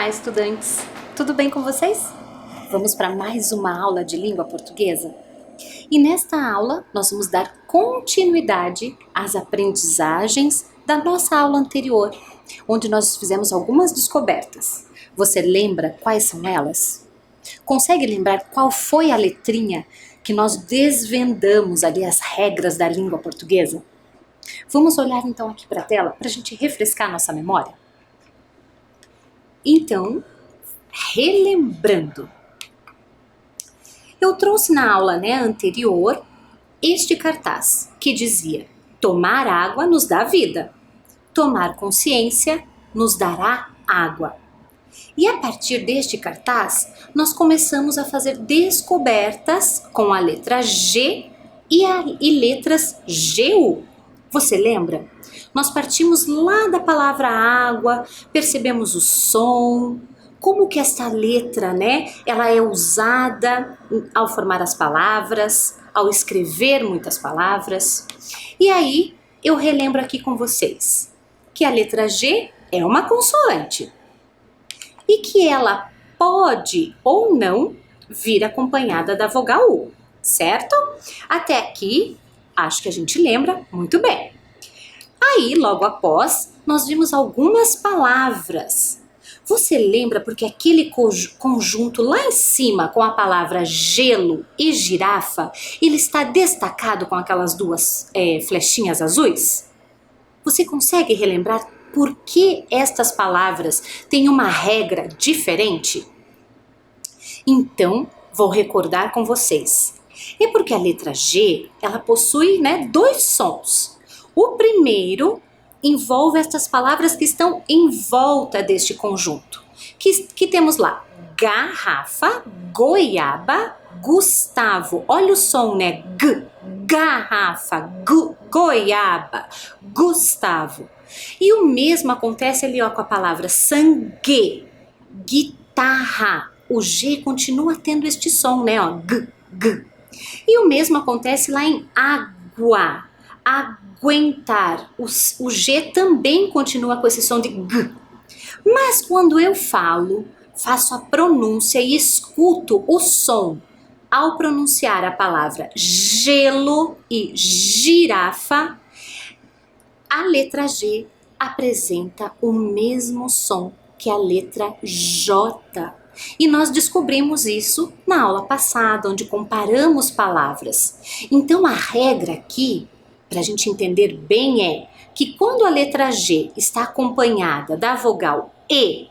Olá, estudantes! Tudo bem com vocês? Vamos para mais uma aula de língua portuguesa? E nesta aula, nós vamos dar continuidade às aprendizagens da nossa aula anterior, onde nós fizemos algumas descobertas. Você lembra quais são elas? Consegue lembrar qual foi a letrinha que nós desvendamos ali as regras da língua portuguesa? Vamos olhar então aqui para a tela para a gente refrescar nossa memória? Então, relembrando, eu trouxe na aula anterior este cartaz que dizia: tomar água nos dá vida, tomar consciência nos dará água. E a partir deste cartaz, nós começamos a fazer descobertas com a letra G e letras GU. Você lembra? Nós partimos lá da palavra água, percebemos o som, como que esta letra, ela é usada ao formar as palavras, ao escrever muitas palavras. E aí, eu relembro aqui com vocês que a letra G é uma consoante e que ela pode ou não vir acompanhada da vogal U, certo? Até aqui, acho que a gente lembra muito bem. Aí, logo após, nós vimos algumas palavras. Você lembra porque aquele conjunto lá em cima com a palavra gelo e girafa, ele está destacado com aquelas duas flechinhas azuis? Você consegue relembrar por que estas palavras têm uma regra diferente? Então, vou recordar com vocês. É porque a letra G, ela possui dois sons. O primeiro envolve estas palavras que estão em volta deste conjunto. Que temos lá: garrafa, goiaba, Gustavo. Olha o som, G, garrafa, goiaba, Gustavo. E o mesmo acontece ali com a palavra sangue, guitarra. O G continua tendo este som, G. E o mesmo acontece lá em água, aguentar. O G também continua com esse som de G. Mas quando eu faço a pronúncia e escuto o som ao pronunciar a palavra gelo e girafa, a letra G apresenta o mesmo som que a letra J. E nós descobrimos isso na aula passada, onde comparamos palavras. Então a regra aqui, para a gente entender bem, é que quando a letra G está acompanhada da vogal E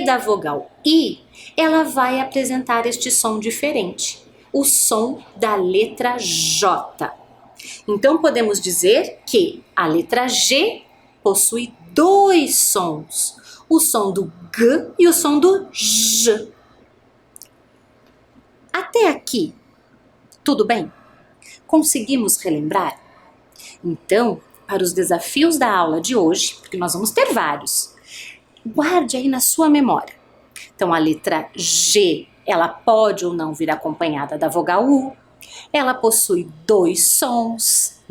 da vogal I, ela vai apresentar este som diferente, o som da letra J. Então podemos dizer que a letra G possui dois sons, o som do G e o som do J. Até aqui, tudo bem? Conseguimos relembrar? Então, para os desafios da aula de hoje, porque nós vamos ter vários, guarde aí na sua memória. Então, a letra G, ela pode ou não vir acompanhada da vogal U, ela possui dois sons,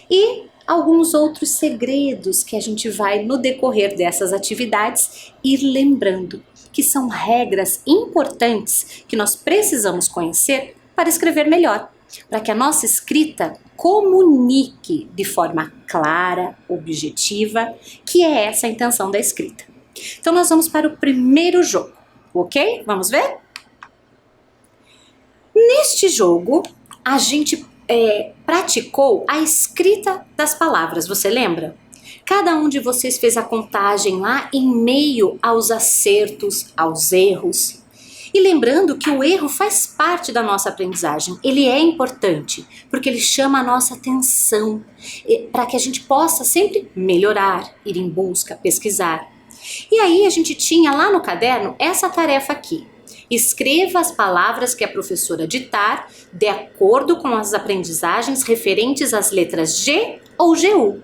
E alguns outros segredos que a gente vai, no decorrer dessas atividades, ir lembrando, que são regras importantes que nós precisamos conhecer para escrever melhor, para que a nossa escrita comunique de forma clara, objetiva, que é essa a intenção da escrita. Então, nós vamos para o primeiro jogo, ok? Vamos ver? Neste jogo, a gente praticou a escrita das palavras, você lembra? Cada um de vocês fez a contagem lá em meio aos acertos, aos erros. E lembrando que o erro faz parte da nossa aprendizagem, ele é importante, porque ele chama a nossa atenção, para que a gente possa sempre melhorar, ir em busca, pesquisar. E aí a gente tinha lá no caderno essa tarefa aqui. Escreva as palavras que a professora ditar de acordo com as aprendizagens referentes às letras G ou GU.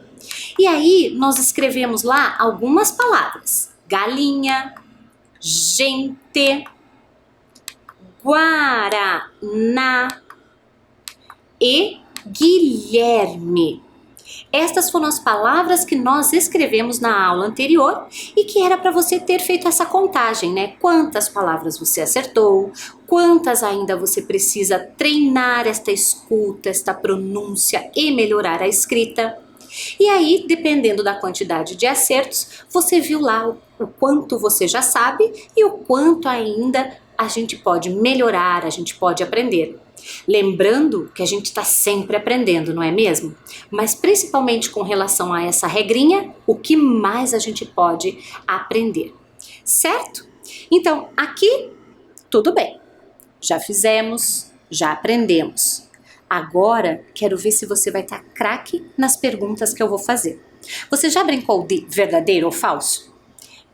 E aí nós escrevemos lá algumas palavras: galinha, gente, Guaraná e Guilherme. Estas foram as palavras que nós escrevemos na aula anterior e que era para você ter feito essa contagem, né? Quantas palavras você acertou, quantas ainda você precisa treinar esta escuta, esta pronúncia e melhorar a escrita. E aí, dependendo da quantidade de acertos, você viu lá o quanto você já sabe e o quanto ainda a gente pode melhorar, a gente pode aprender. Lembrando que a gente está sempre aprendendo, não é mesmo? Mas principalmente com relação a essa regrinha, o que mais a gente pode aprender, certo? Então, aqui, tudo bem. Já fizemos, já aprendemos. Agora, quero ver se você vai estar craque nas perguntas que eu vou fazer. Você já brincou de verdadeiro ou falso?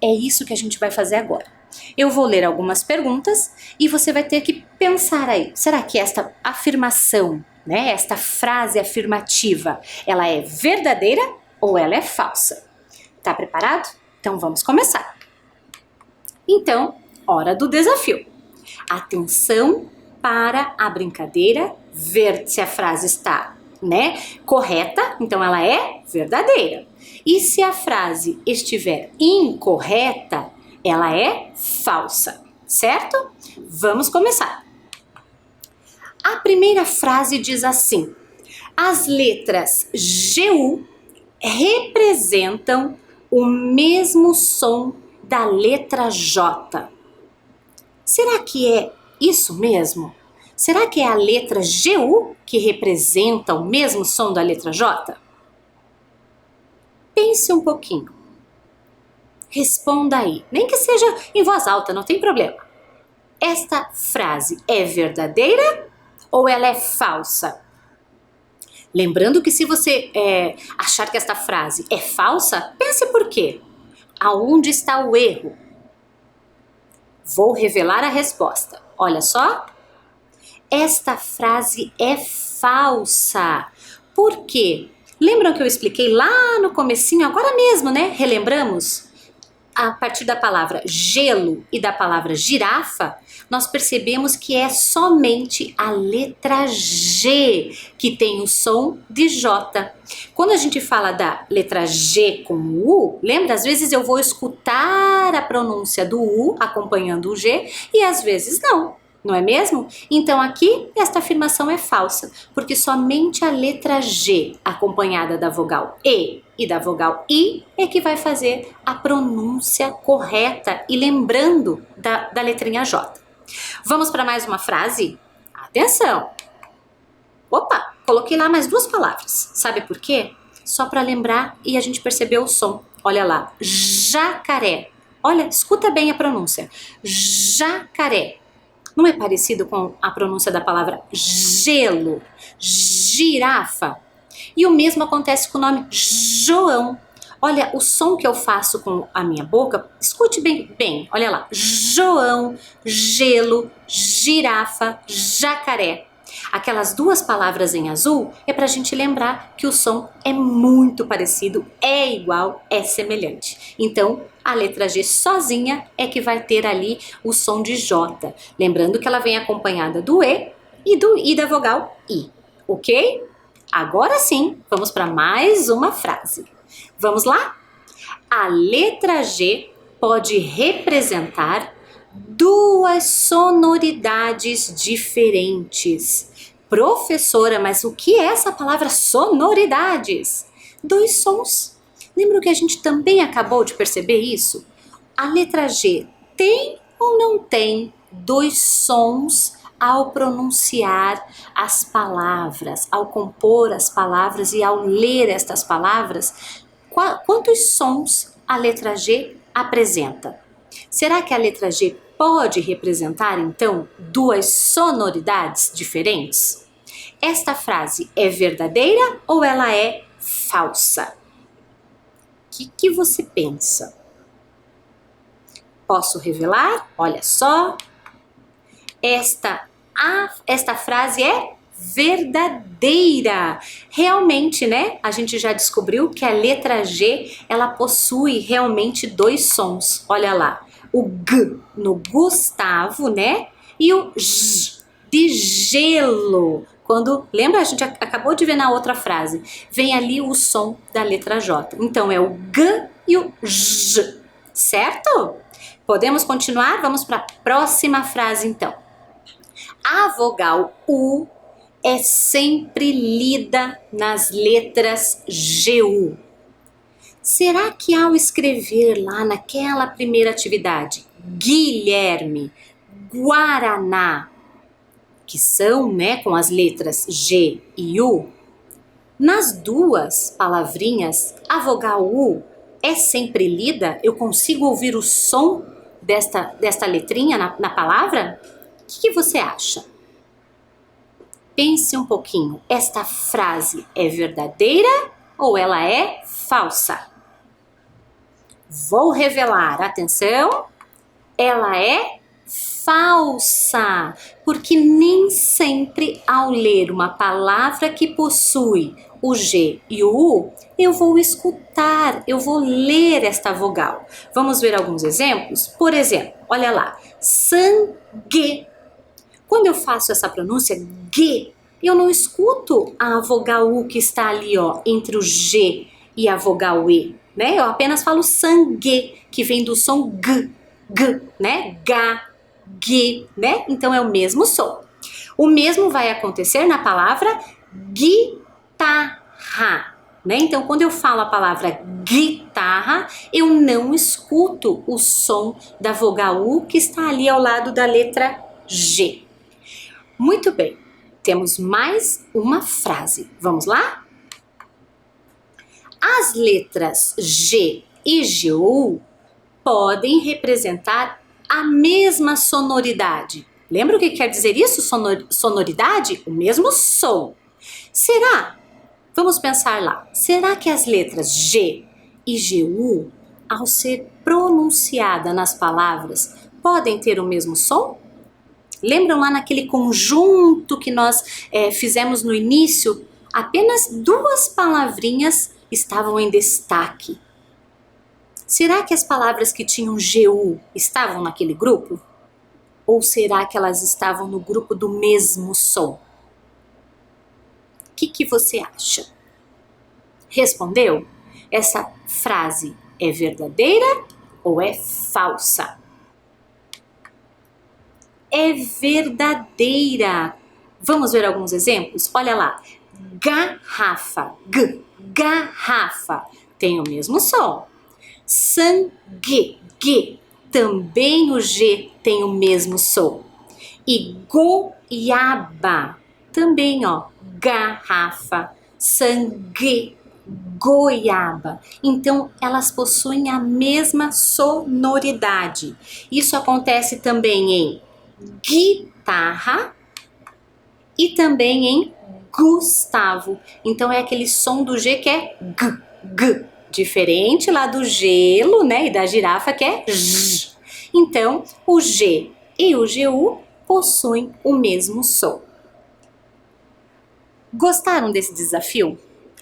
É isso que a gente vai fazer agora. Eu vou ler algumas perguntas e você vai ter que pensar aí. Será que esta afirmação, né, esta frase afirmativa, ela é verdadeira ou ela é falsa? Tá preparado? Então vamos começar. Então, hora do desafio. Atenção para a brincadeira, ver se a frase está, né, correta, então ela é verdadeira. E se a frase estiver incorreta, ela é falsa, certo? Vamos começar. A primeira frase diz assim: as letras GU representam o mesmo som da letra J. Será que é isso mesmo? Será que é a letra GU que representa o mesmo som da letra J? Pense um pouquinho. Responda aí, nem que seja em voz alta, não tem problema. Esta frase é verdadeira ou ela é falsa? Lembrando que se você achar que esta frase é falsa, pense por quê. Aonde está o erro? Vou revelar a resposta. Olha só. Esta frase é falsa. Por quê? Lembram que eu expliquei lá no comecinho, agora mesmo, né? Relembramos? A partir da palavra gelo e da palavra girafa, nós percebemos que é somente a letra G que tem o som de J. Quando a gente fala da letra G com U, lembra? Às vezes eu vou escutar a pronúncia do U acompanhando o G e às vezes não. Não é mesmo? Então aqui esta afirmação é falsa, porque somente a letra G, acompanhada da vogal E da vogal I, é que vai fazer a pronúncia correta e lembrando da letrinha J. Vamos para mais uma frase? Atenção! Opa, coloquei lá mais duas palavras. Sabe por quê? Só para lembrar e a gente percebeu o som. Olha lá, jacaré. Olha, escuta bem a pronúncia. Jacaré. Não é parecido com a pronúncia da palavra gelo, girafa? E o mesmo acontece com o nome João. Olha, o som que eu faço com a minha boca, escute bem, olha lá. João, gelo, girafa, jacaré. Aquelas duas palavras em azul é para a gente lembrar que o som é muito parecido, é igual, é semelhante. Então, a letra G sozinha é que vai ter ali o som de J. Lembrando que ela vem acompanhada do E da vogal I, ok? Agora sim, vamos para mais uma frase. Vamos lá? A letra G pode representar duas sonoridades diferentes. Professora, mas o que é essa palavra sonoridades? Dois sons. Lembra que a gente também acabou de perceber isso? A letra G tem ou não tem dois sons ao pronunciar as palavras, ao compor as palavras e ao ler estas palavras? Quantos sons a letra G apresenta? Será que a letra G pode representar, então, duas sonoridades diferentes? Esta frase é verdadeira ou ela é falsa? O que você pensa? Posso revelar? Olha só. Esta frase é verdadeira. Realmente, né? A gente já descobriu que a letra G, ela possui realmente dois sons. Olha lá. O G no Gustavo, né? E o J de gelo, quando, lembra, a gente acabou de ver na outra frase, vem ali o som da letra J. Então é o G e o J, certo? Podemos continuar? Vamos para a próxima frase então. A vogal U é sempre lida nas letras GU. Será que ao escrever lá naquela primeira atividade, Guilherme, Guaraná, que são, né, com as letras G e U, nas duas palavrinhas, a vogal U é sempre lida? Eu consigo ouvir o som desta letrinha na palavra? O que você acha? Pense um pouquinho, esta frase é verdadeira ou ela é falsa? Vou revelar, atenção, ela é falsa, porque nem sempre ao ler uma palavra que possui o G e o U, eu vou escutar, eu vou ler esta vogal. Vamos ver alguns exemplos? Por exemplo, olha lá, sangue. Quando eu faço essa pronúncia, G, eu não escuto a vogal U que está ali, ó, entre o G e a vogal E, né? Eu apenas falo sangue, que vem do som G, né? G, G, né? Então é o mesmo som. O mesmo vai acontecer na palavra guitarra, né? Então quando eu falo a palavra guitarra, eu não escuto o som da vogal U que está ali ao lado da letra G. Muito bem, temos mais uma frase. Vamos lá? As letras G e GU podem representar a mesma sonoridade. Lembra o que quer dizer isso? Sonoridade? O mesmo som. Será? Vamos pensar lá. Será que as letras G e GU, ao ser pronunciada nas palavras, podem ter o mesmo som? Lembram lá naquele conjunto que nós fizemos no início? Apenas duas palavrinhas estavam em destaque. Será que as palavras que tinham GU estavam naquele grupo? Ou será que elas estavam no grupo do mesmo som? O que você acha? Respondeu? Essa frase é verdadeira ou é falsa? É verdadeira. Vamos ver alguns exemplos? Olha lá. Garrafa, garrafa, tem o mesmo som. Sangue, também o G tem o mesmo som. E goiaba, também, ó, garrafa, sangue, goiaba. Então, elas possuem a mesma sonoridade. Isso acontece também em guitarra e também em Gustavo. Então, é aquele som do G que é g. Diferente lá do gelo, né, e da girafa que é j. Então, o G e o GU possuem o mesmo som. Gostaram desse desafio?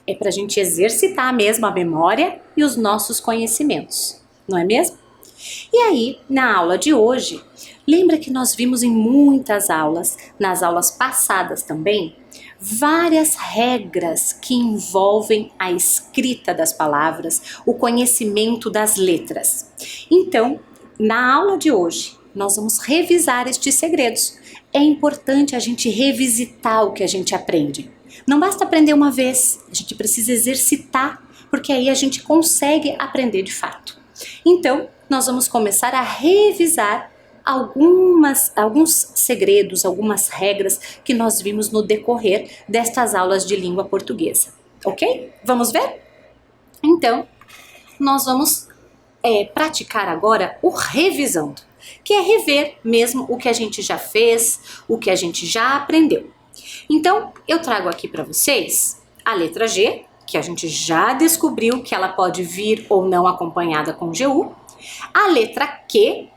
É para a gente exercitar mesmo a memória e os nossos conhecimentos, não é mesmo? E aí, na aula de hoje, lembra que nós vimos em muitas aulas, nas aulas passadas também, várias regras que envolvem a escrita das palavras, o conhecimento das letras. Então, na aula de hoje, nós vamos revisar estes segredos. É importante a gente revisitar o que a gente aprende. Não basta aprender uma vez, a gente precisa exercitar, porque aí a gente consegue aprender de fato. Então, nós vamos começar a revisar alguns segredos, algumas regras que nós vimos no decorrer destas aulas de língua portuguesa, ok? Vamos ver? Então, nós vamos praticar agora o revisando, que é rever mesmo o que a gente já fez, o que a gente já aprendeu. Então, eu trago aqui para vocês a letra G, que a gente já descobriu que ela pode vir ou não acompanhada com GU, a letra Q,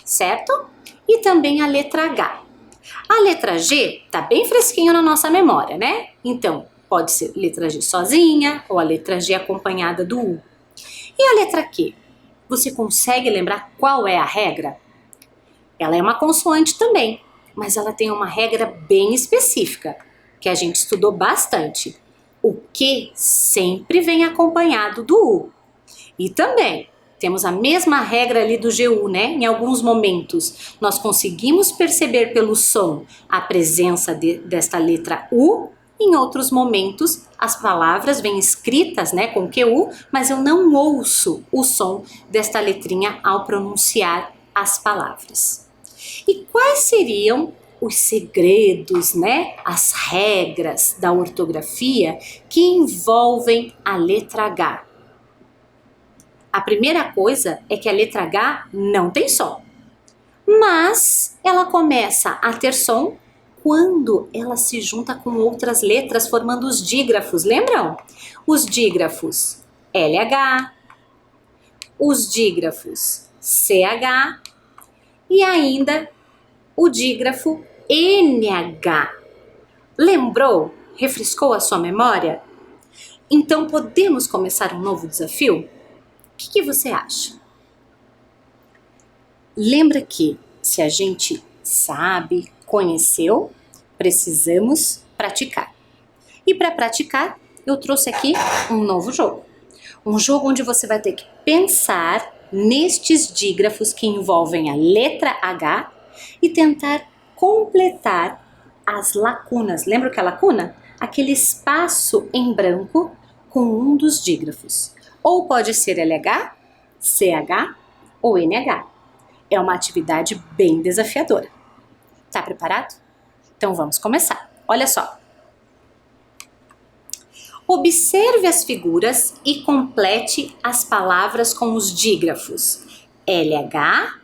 certo? E também a letra H. A letra G tá bem fresquinho na nossa memória, né? Então, pode ser letra G sozinha ou a letra G acompanhada do U. E a letra Q? Você consegue lembrar qual é a regra? Ela é uma consoante também, mas ela tem uma regra bem específica. que a gente estudou bastante. O Q sempre vem acompanhado do U. E também temos a mesma regra ali do GU, né? Em alguns momentos nós conseguimos perceber pelo som a presença desta letra U. Em outros momentos as palavras vêm escritas, né, com QU, mas eu não ouço o som desta letrinha ao pronunciar as palavras. E quais seriam os segredos, né, as regras da ortografia que envolvem a letra H? A primeira coisa é que a letra H não tem som, mas ela começa a ter som quando ela se junta com outras letras formando os dígrafos, lembram? Os dígrafos LH, os dígrafos CH e ainda o dígrafo NH. Lembrou? Refrescou a sua memória? Então podemos começar um novo desafio? O que você acha? Lembra que se a gente sabe, conheceu, precisamos praticar. E para praticar, eu trouxe aqui um novo jogo. Um jogo onde você vai ter que pensar nestes dígrafos que envolvem a letra H e tentar completar as lacunas. Lembra o que é lacuna? Aquele espaço em branco com um dos dígrafos. Ou pode ser LH, CH ou NH. É uma atividade bem desafiadora. Tá preparado? Então vamos começar. Olha só. Observe as figuras e complete as palavras com os dígrafos LH,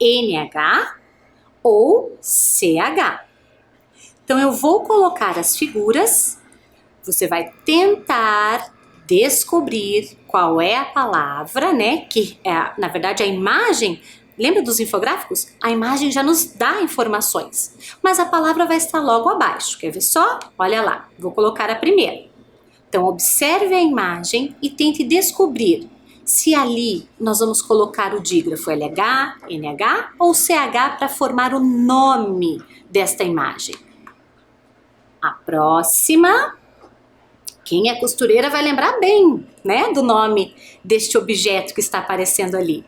NH ou CH. Então eu vou colocar as figuras, você vai tentar descobrir qual é a palavra, né? Que é, na verdade, a imagem. Lembra dos infográficos? A imagem já nos dá informações, mas a palavra vai estar logo abaixo. Quer ver só? Olha lá, vou colocar a primeira. Então, observe a imagem e tente descobrir se ali nós vamos colocar o dígrafo LH, NH ou CH para formar o nome desta imagem. A próxima. Quem é costureira vai lembrar bem, né, do nome deste objeto que está aparecendo ali.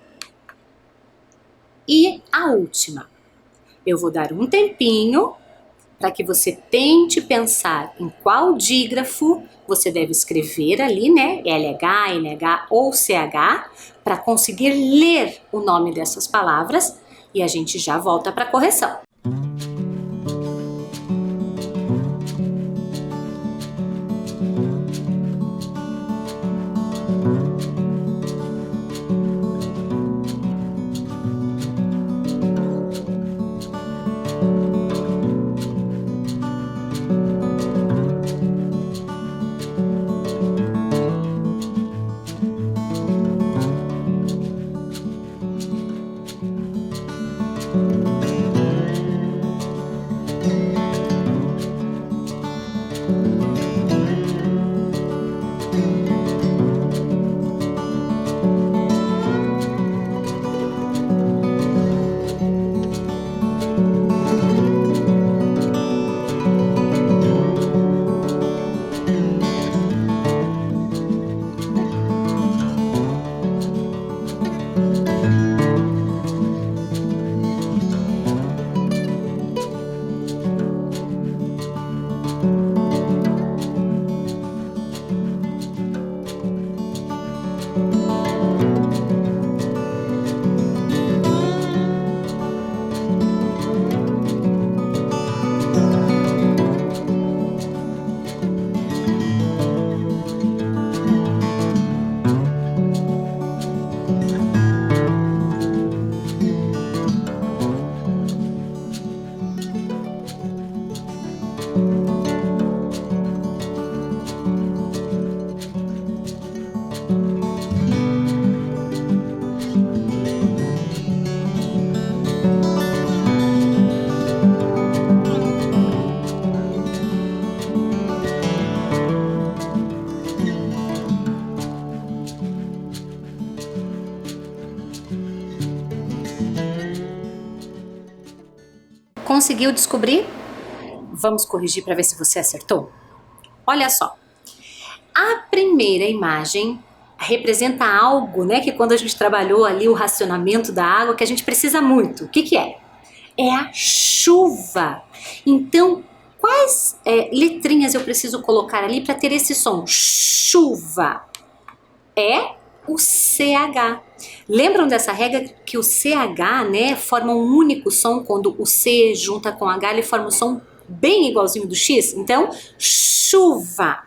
E a última. Eu vou dar um tempinho para que você tente pensar em qual dígrafo você deve escrever ali, né, LH, NH ou CH, para conseguir ler o nome dessas palavras e a gente já volta para a correção. Conseguiu descobrir? Vamos corrigir para ver se você acertou? Olha só, a primeira imagem representa algo, né, que quando a gente trabalhou ali o racionamento da água, que a gente precisa muito. O que que é? É a chuva. Então, quais letrinhas eu preciso colocar ali para ter esse som? Chuva. É o CH. Lembram dessa regra que o CH, né, forma um único som quando o C junta com H, ele forma um som bem igualzinho do X? Então, chuva.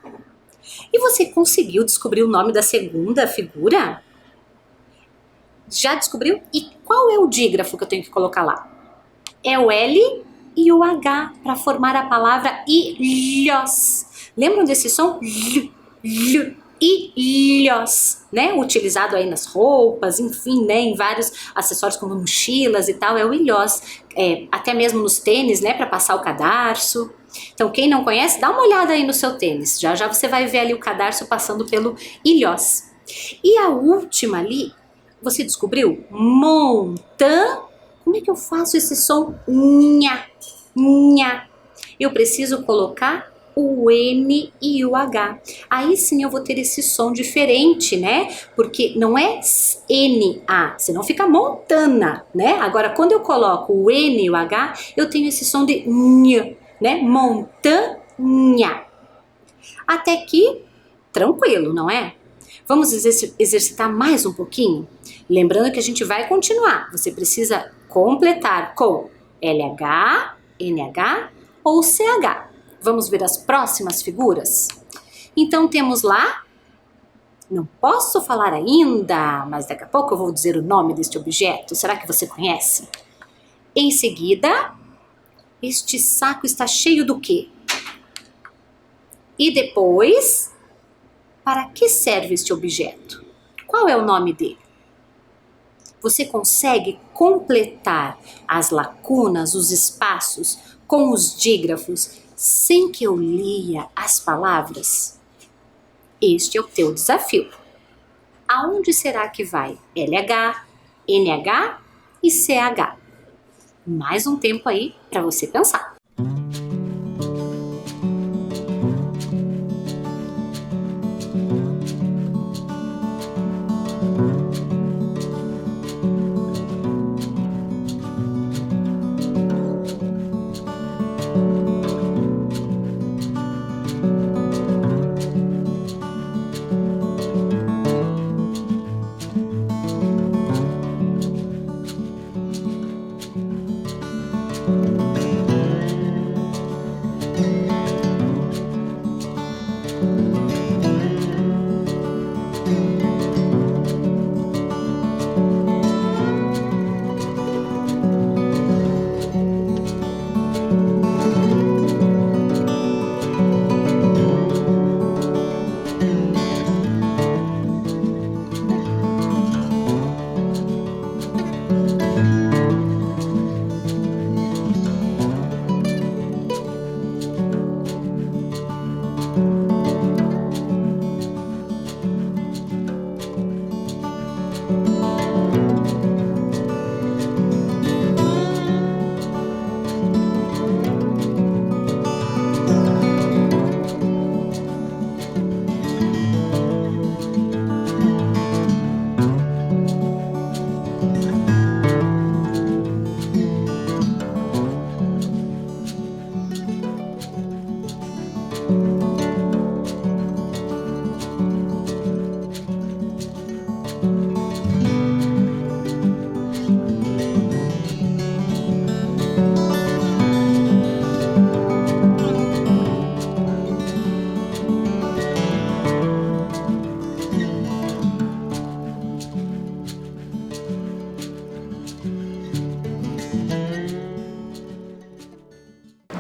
E você conseguiu descobrir o nome da segunda figura? Já descobriu? E qual é o dígrafo que eu tenho que colocar lá? É o L e o H para formar a palavra ilhos. Lembram desse som? Ilhos, né? Utilizado aí nas roupas, enfim, né? Em vários acessórios como mochilas e tal, é o ilhos. Até mesmo nos tênis, né? Para passar o cadarço. Então, quem não conhece, dá uma olhada aí no seu tênis. Já já você vai ver ali o cadarço passando pelo ilhós. E a última ali, você descobriu? Montanha. Como é que eu faço esse som? Nha, nha. Eu preciso colocar o N e o H. Aí sim eu vou ter esse som diferente, né? Porque não é N-A, senão fica montana, né? Agora, quando eu coloco o N e o H, eu tenho esse som de nha, né? Montanha. Até aqui, tranquilo, não é? Vamos exercitar mais um pouquinho? Lembrando que a gente vai continuar. Você precisa completar com LH, NH ou CH. Vamos ver as próximas figuras? Então temos lá, não posso falar ainda, mas daqui a pouco eu vou dizer o nome deste objeto. Será que você conhece? Em seguida, este saco está cheio do quê? E depois, para que serve este objeto? Qual é o nome dele? Você consegue completar as lacunas, os espaços com os dígrafos sem que eu lia as palavras? Este é o teu desafio. Aonde será que vai LH, NH e CH? Mais um tempo aí para você pensar.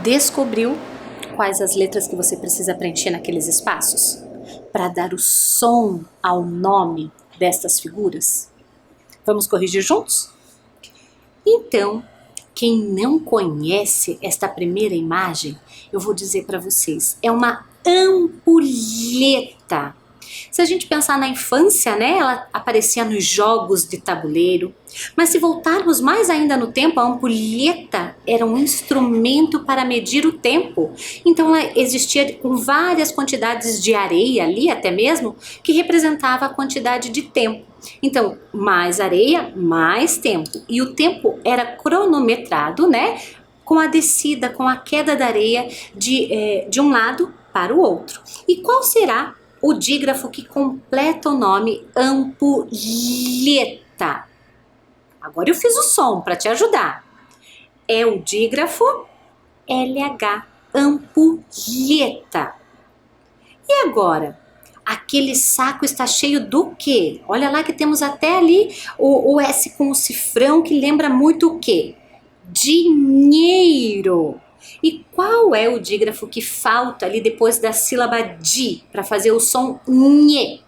Descobriu quais as letras que você precisa preencher naqueles espaços para dar o som ao nome destas figuras? Vamos corrigir juntos? Então, quem não conhece esta primeira imagem, eu vou dizer para vocês, é uma ampulheta. Se a gente pensar na infância, né, ela aparecia nos jogos de tabuleiro. Mas se voltarmos mais ainda no tempo, a ampulheta era um instrumento para medir o tempo. Então ela existia com várias quantidades de areia ali até mesmo, que representava a quantidade de tempo. Então, mais areia, mais tempo. E o tempo era cronometrado, né, com a descida, com a queda da areia de um lado para o outro. E qual será o dígrafo que completa o nome ampulheta? Agora eu fiz o som para te ajudar. É o dígrafo LH, ampulheta. E agora? Aquele saco está cheio do quê? Olha lá que temos até ali o S com o cifrão que lembra muito o quê? Dinheiro. E qual é o dígrafo que falta ali depois da sílaba di para fazer o som nhe?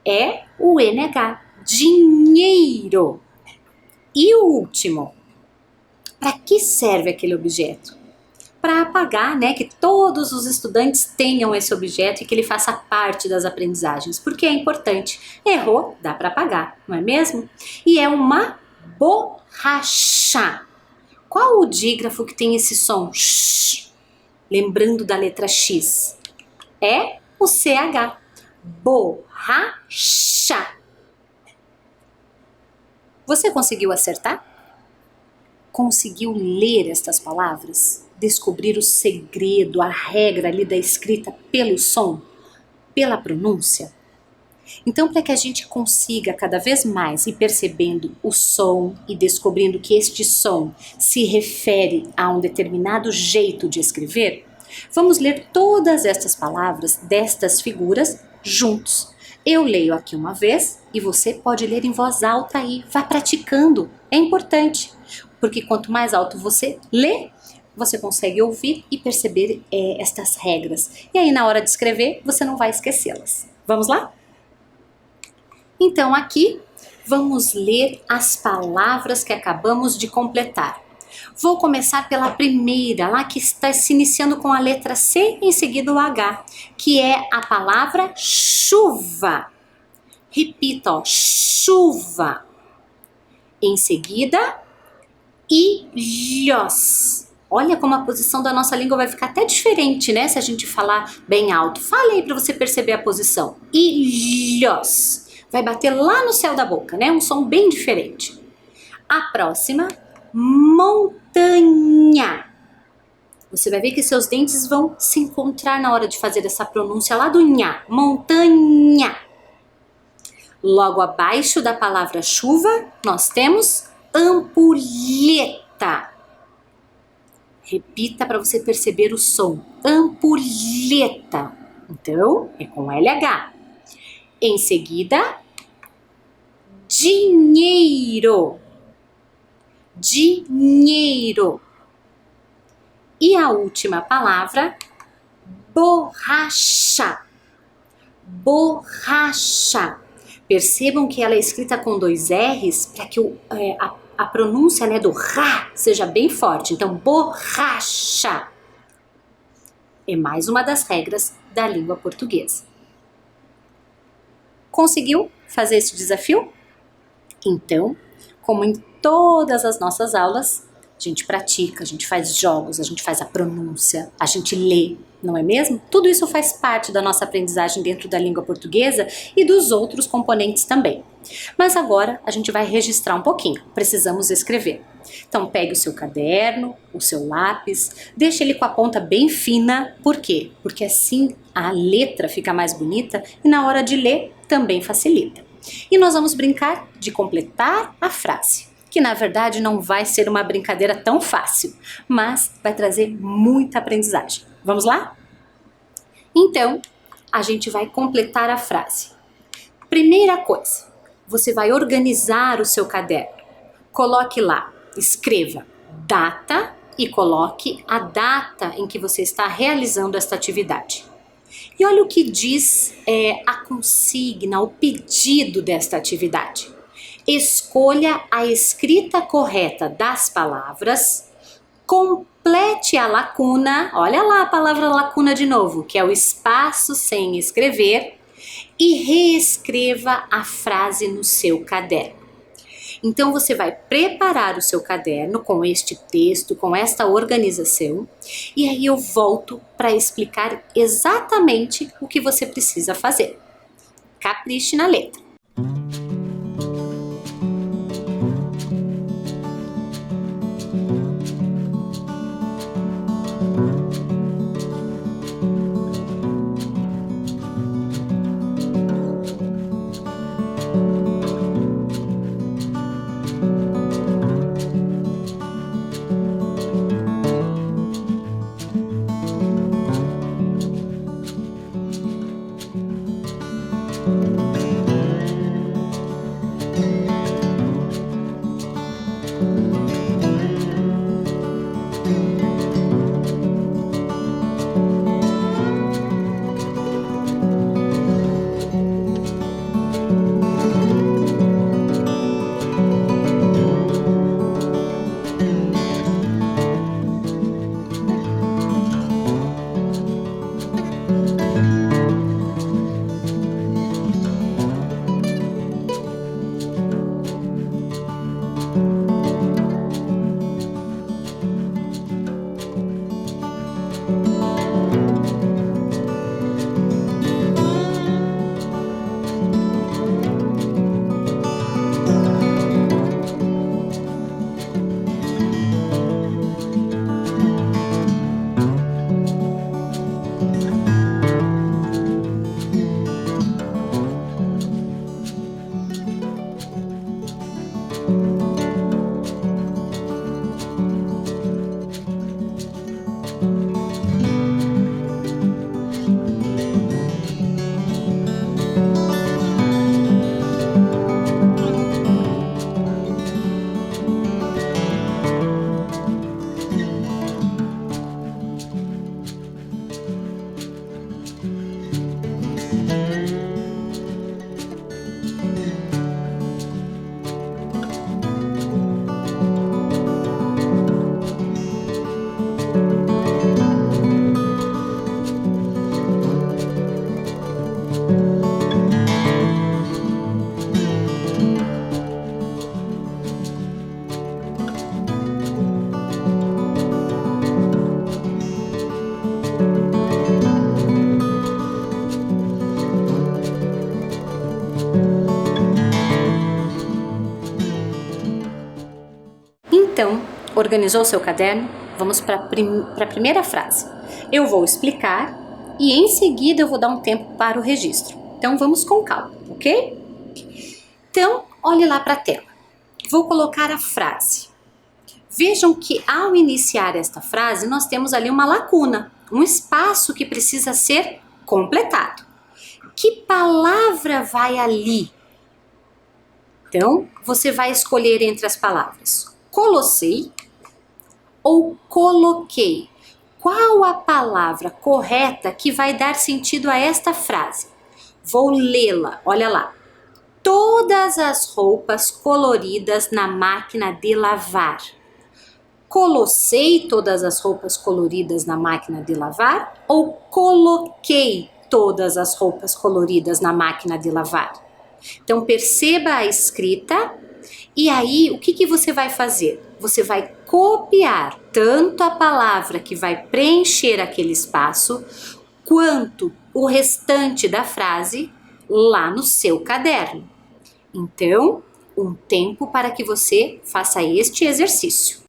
É o NH, dinheiro. E o último, para que serve aquele objeto? Para apagar, né, que todos os estudantes tenham esse objeto e que ele faça parte das aprendizagens, porque é importante. Errou, dá para apagar, não é mesmo? E é uma borracha. Qual o dígrafo que tem esse som sh, lembrando da letra X? É o CH, borracha. Você conseguiu acertar? Conseguiu ler estas palavras? Descobrir o segredo, a regra ali da escrita pelo som, pela pronúncia? Então, para que a gente consiga cada vez mais ir percebendo o som e descobrindo que este som se refere a um determinado jeito de escrever, vamos ler todas estas palavras destas figuras juntos. Eu leio aqui uma vez e você pode ler em voz alta aí, vá praticando, é importante, porque quanto mais alto você lê, você consegue ouvir e perceber estas regras. E aí na hora de escrever, você não vai esquecê-las. Vamos lá? Então aqui vamos ler as palavras que acabamos de completar. Vou começar pela primeira, lá que está se iniciando com a letra C e em seguida o H, que é a palavra chuva. Repita, ó, chuva. Em seguida, ilhos. Olha como a posição da nossa língua vai ficar até diferente, né? Se a gente falar bem alto. Fale aí para você perceber a posição. Ilhos. Vai bater lá no céu da boca, né? Um som bem diferente. A próxima, montanha. Você vai ver que seus dentes vão se encontrar na hora de fazer essa pronúncia lá do nha. Montanha. Logo abaixo da palavra chuva, nós temos ampulheta. Repita para você perceber o som. Ampulheta. Então, é com LH. Em seguida, dinheiro. Dinheiro. E a última palavra, borracha. Borracha. Percebam que ela é escrita com 2 R's para que a pronúncia, né, do ra seja bem forte. Então, borracha. É mais uma das regras da língua portuguesa. Conseguiu fazer esse desafio? Então, como em todas as nossas aulas, a gente pratica, a gente faz jogos, a gente faz a pronúncia, a gente lê, não é mesmo? Tudo isso faz parte da nossa aprendizagem dentro da língua portuguesa e dos outros componentes também. Mas agora a gente vai registrar um pouquinho, precisamos escrever. Então pegue o seu caderno, o seu lápis, deixe ele com a ponta bem fina, por quê? Porque assim a letra fica mais bonita e na hora de ler também facilita. E nós vamos brincar de completar a frase, que na verdade não vai ser uma brincadeira tão fácil, mas vai trazer muita aprendizagem. Vamos lá? Então, a gente vai completar a frase. Primeira coisa, você vai organizar o seu caderno. Coloque lá, escreva data e coloque a data em que você está realizando esta atividade. E olha o que diz a consigna, o pedido desta atividade. Escolha a escrita correta das palavras, complete a lacuna, olha lá a palavra lacuna de novo, que é o espaço sem escrever, e reescreva a frase no seu caderno. Então você vai preparar o seu caderno com este texto, com esta organização, e aí eu volto para explicar exatamente o que você precisa fazer. Capriche na letra. Então, organizou seu caderno? Vamos para a primeira frase. Eu vou explicar e em seguida eu vou dar um tempo para o registro. Então vamos com calma, ok? Então, olhe lá para a tela. Vou colocar a frase. Vejam que ao iniciar esta frase, nós temos ali uma lacuna, um espaço que precisa ser completado. Que palavra vai ali? Então, você vai escolher entre as palavras colossei ou coloquei. Qual a palavra correta que vai dar sentido a esta frase? Vou lê-la, olha lá. Todas as roupas coloridas na máquina de lavar. Colossei todas as roupas coloridas na máquina de lavar ou coloquei todas as roupas coloridas na máquina de lavar? Então perceba a escrita e aí o que você vai fazer? Você vai copiar tanto a palavra que vai preencher aquele espaço quanto o restante da frase lá no seu caderno. Então, um tempo para que você faça este exercício.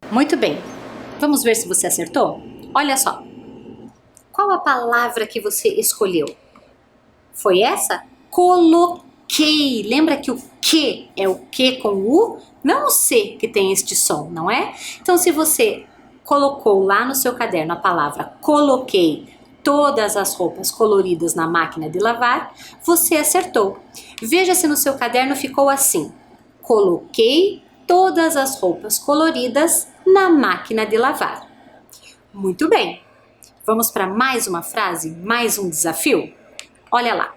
Muito bem, vamos ver se você acertou? Olha só, qual a palavra que você escolheu? Foi essa? Coloquei. Lembra que o que é o que com o? Não o C que tem este som, não é? Então, se você colocou lá no seu caderno a palavra coloquei todas as roupas coloridas na máquina de lavar, você acertou. Veja se no seu caderno ficou assim: coloquei todas as roupas coloridas na máquina de lavar. Muito bem. Vamos para mais uma frase, mais um desafio? Olha lá.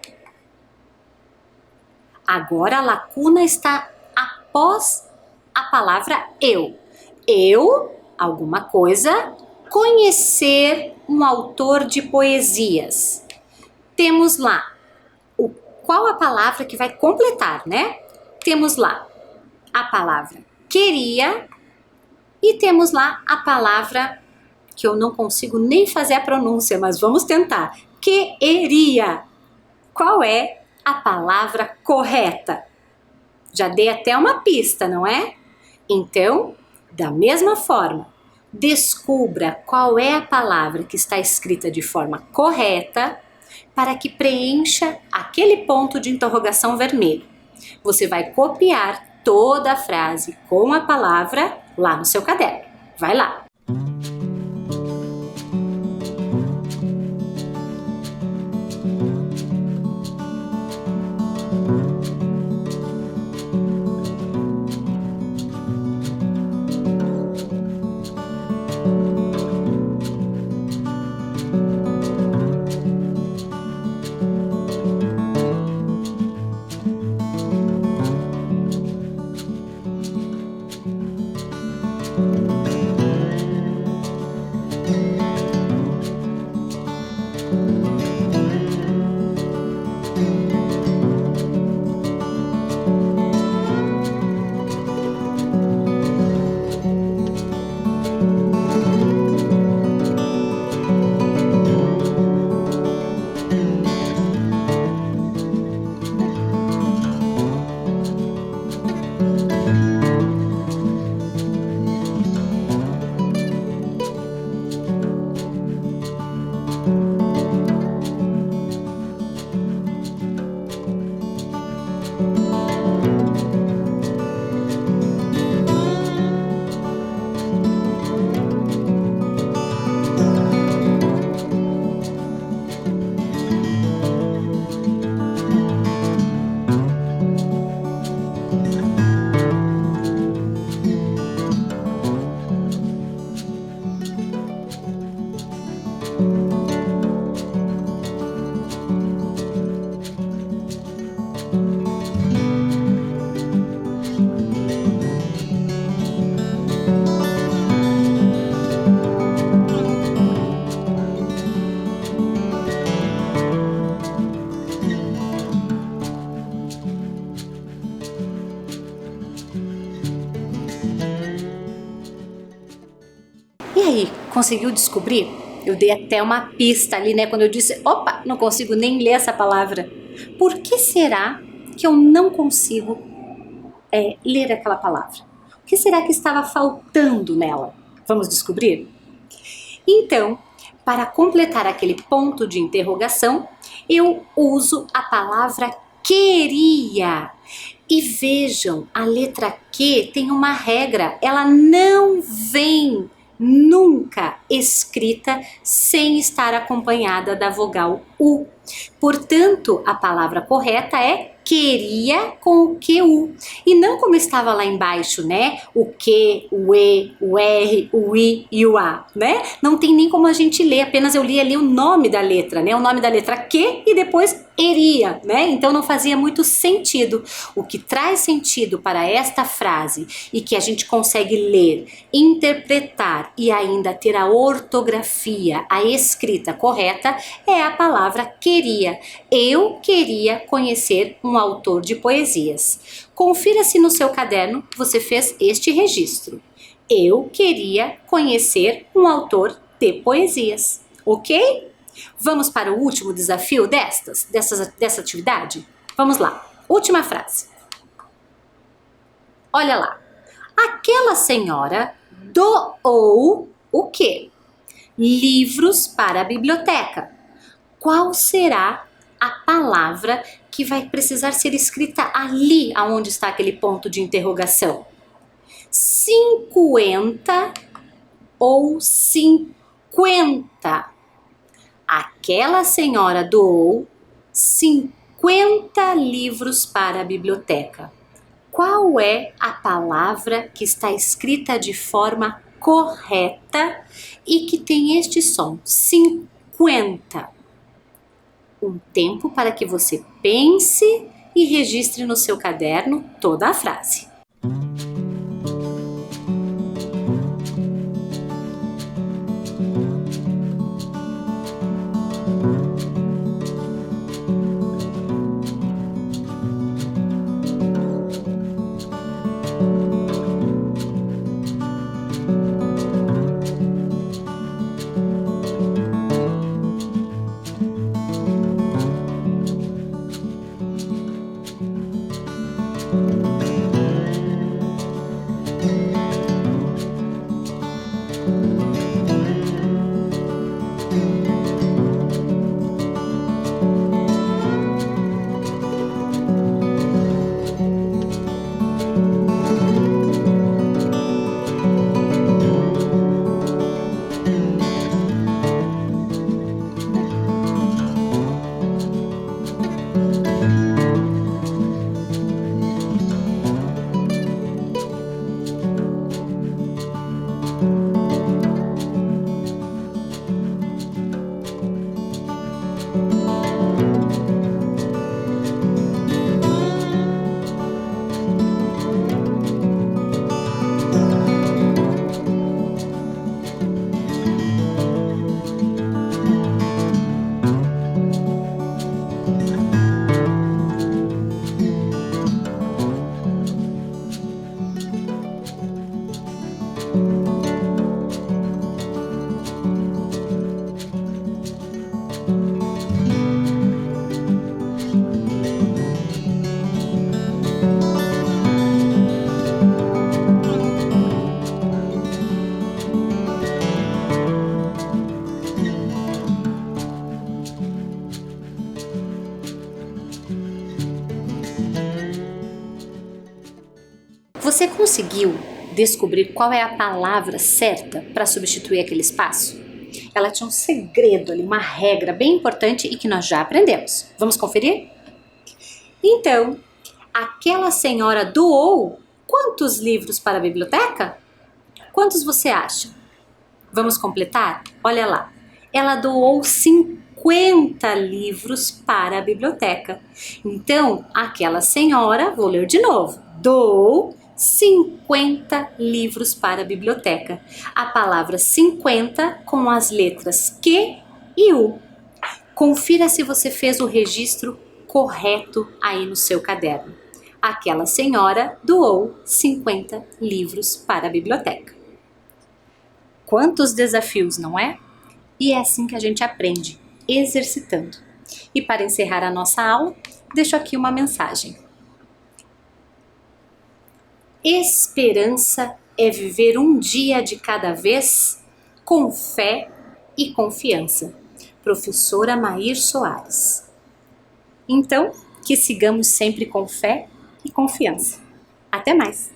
Agora a lacuna está após a palavra eu. Eu, alguma coisa, conhecer um autor de poesias. Temos lá qual a palavra que vai completar, né? Temos lá a palavra queria e temos lá a palavra que eu não consigo nem fazer a pronúncia, mas vamos tentar. Queria. Qual é a palavra correta? Já dei até uma pista, não é? Então, da mesma forma, descubra qual é a palavra que está escrita de forma correta para que preencha aquele ponto de interrogação vermelho. Você vai copiar toda a frase com a palavra lá no seu caderno. Vai lá! E aí, conseguiu descobrir? Eu dei até uma pista ali, né? Quando eu disse, opa, não consigo nem ler essa palavra. Por que será que eu não consigo ler aquela palavra? O que será que estava faltando nela? Vamos descobrir? Então, para completar aquele ponto de interrogação, eu uso a palavra queria. E vejam, a letra Q tem uma regra, ela não vem nunca escrita sem estar acompanhada da vogal U. Portanto, a palavra correta é queria com o QU. E não como estava lá embaixo, né? O Q, o E, o R, o I e o A, né? Não tem nem como a gente ler, apenas eu li ali o nome da letra, né? O nome da letra Q e depois eria, né? Então não fazia muito sentido. O que traz sentido para esta frase e que a gente consegue ler, interpretar e ainda ter a ortografia, a escrita correta é a palavra queria. Eu queria conhecer um autor de poesias. Confira se no seu caderno você fez este registro. Eu queria conhecer um autor de poesias, ok? Vamos para o último desafio dessa atividade? Vamos lá. Última frase. Olha lá. Aquela senhora doou o quê? Livros para a biblioteca. Qual será a palavra que vai precisar ser escrita ali, aonde está aquele ponto de interrogação? 50 ou 50? Aquela senhora doou 50 livros para a biblioteca. Qual é a palavra que está escrita de forma correta e que tem este som? 50. Um tempo para que você pense e registre no seu caderno toda a frase. Você conseguiu descobrir qual é a palavra certa para substituir aquele espaço? Ela tinha um segredo ali, uma regra bem importante e que nós já aprendemos. Vamos conferir? Então, aquela senhora doou quantos livros para a biblioteca? Quantos você acha? Vamos completar? Olha lá. Ela doou 50 livros para a biblioteca. Então, aquela senhora, vou ler de novo, doou 50 livros para a biblioteca. A palavra 50 com as letras Q e U. Confira se você fez o registro correto aí no seu caderno. Aquela senhora doou 50 livros para a biblioteca. Quantos desafios, não é? E é assim que a gente aprende, exercitando. E para encerrar a nossa aula, deixo aqui uma mensagem. Esperança é viver um dia de cada vez com fé e confiança. Professora Mair Soares. Então, que sigamos sempre com fé e confiança. Até mais!